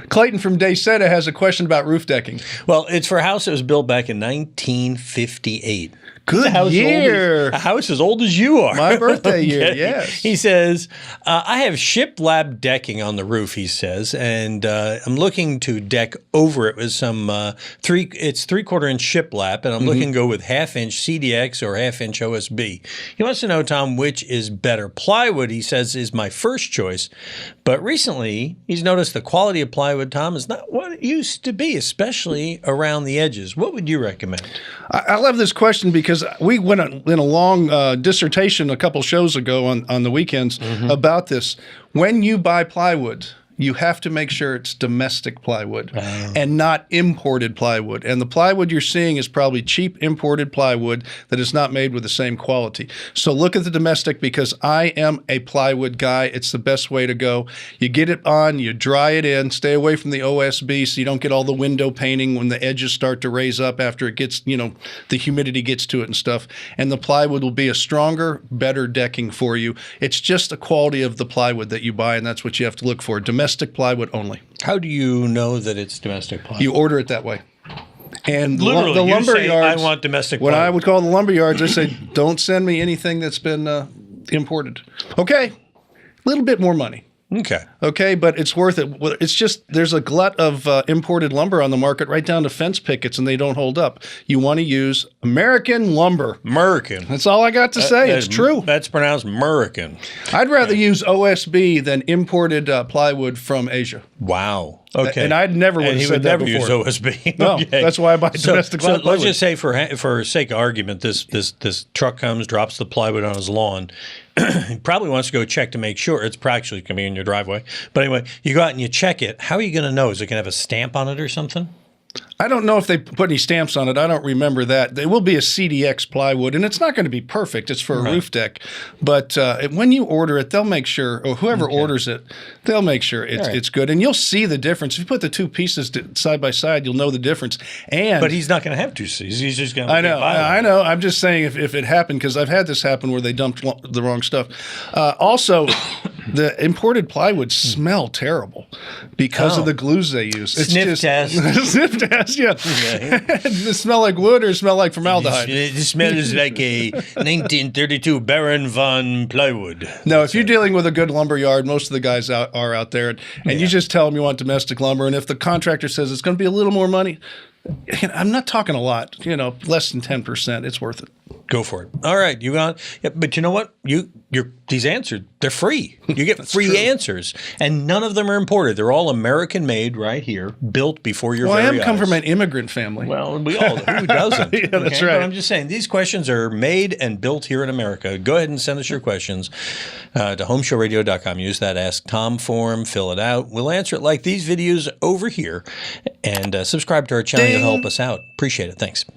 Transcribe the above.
Clayton from Dayseta has a question about roof decking. Well, it's for a house that was built back in 1958. Good year. A house as old as you are. My birthday year, yes. He says, I have shiplap decking on the roof, he says, and I'm looking to deck over it with some it's 3/4 inch shiplap, and I'm looking to go with 1/2 inch CDX or 1/2 inch OSB. He wants to know, Tom, which is better. Plywood, he says, is my first choice, but recently he's noticed the quality of plywood, Tom, is not what it used to be, especially around the edges. What would you recommend? I love this question because we went in a long dissertation a couple shows ago on the weekends about this. When you buy plywood, you have to make sure it's domestic plywood and not imported plywood. And the plywood you're seeing is probably cheap imported plywood that is not made with the same quality. So look at the domestic, because I am a plywood guy. It's the best way to go. You get it on, you dry it in, stay away from the OSB so you don't get all the window painting when the edges start to raise up after it gets, the humidity gets to it and stuff. And the plywood will be a stronger, better decking for you. It's just the quality of the plywood that you buy, and that's what you have to look for. Domestic plywood only. How do you know that it's domestic plywood? You order it that way. And literally, the lumber yards, I want domestic what plywood. I would call the lumber yards, I say, don't send me anything that's been imported. Okay, a little bit more money. Okay, but it's worth it. It's just there's a glut of imported lumber on the market, right down to fence pickets, and they don't hold up. You want to use American lumber. American. That's all I got to say. It's true. That's pronounced American. I'd rather use OSB than imported plywood from Asia. Wow. Okay. And I'd never would have said that before. He would never use OSB. No, that's why I buy domestic plywood. So let's just say, for sake of argument, this truck comes, drops the plywood on his lawn. He probably wants to go check to make sure it's actually going to be in your driveway. But anyway, you go out and you check it. How are you going to know? Is it going to have a stamp on it or something? I don't know if they put any stamps on it. I don't remember that. There will be a CDX plywood, and it's not going to be perfect. It's for a roof deck. But when you order it, they'll make sure, or whoever orders it, they'll make sure it's good. And you'll see the difference. If you put the two pieces side by side, you'll know the difference. But he's not going to have two C's. He's just going to I know. I'm just saying if it happened, because I've had this happen where they dumped the wrong stuff. Also, the imported plywood smell terrible because of the glues they use. It's Sniff test. Sniff test, yeah. Does it smell like wood or smell like formaldehyde? It smells like a 1932 Baron von plywood. No, if you're dealing with a good lumber yard, most of the guys are out there, and you just tell them you want domestic lumber, and if the contractor says it's going to be a little more money, I'm not talking a lot, less than 10%, it's worth it. Go for it. All right, but you know what? These answers, they're free. You get free answers, and none of them are imported. They're all American made right here, built before your very eyes. Well, I come from an immigrant family. Well, who doesn't? Yeah, that's right. But I'm just saying, these questions are made and built here in America. Go ahead and send us your questions to HomeShowRadio.com. Use that Ask Tom form. Fill it out. We'll answer it like these videos over here, and subscribe to our channel to help us out. Appreciate it. Thanks.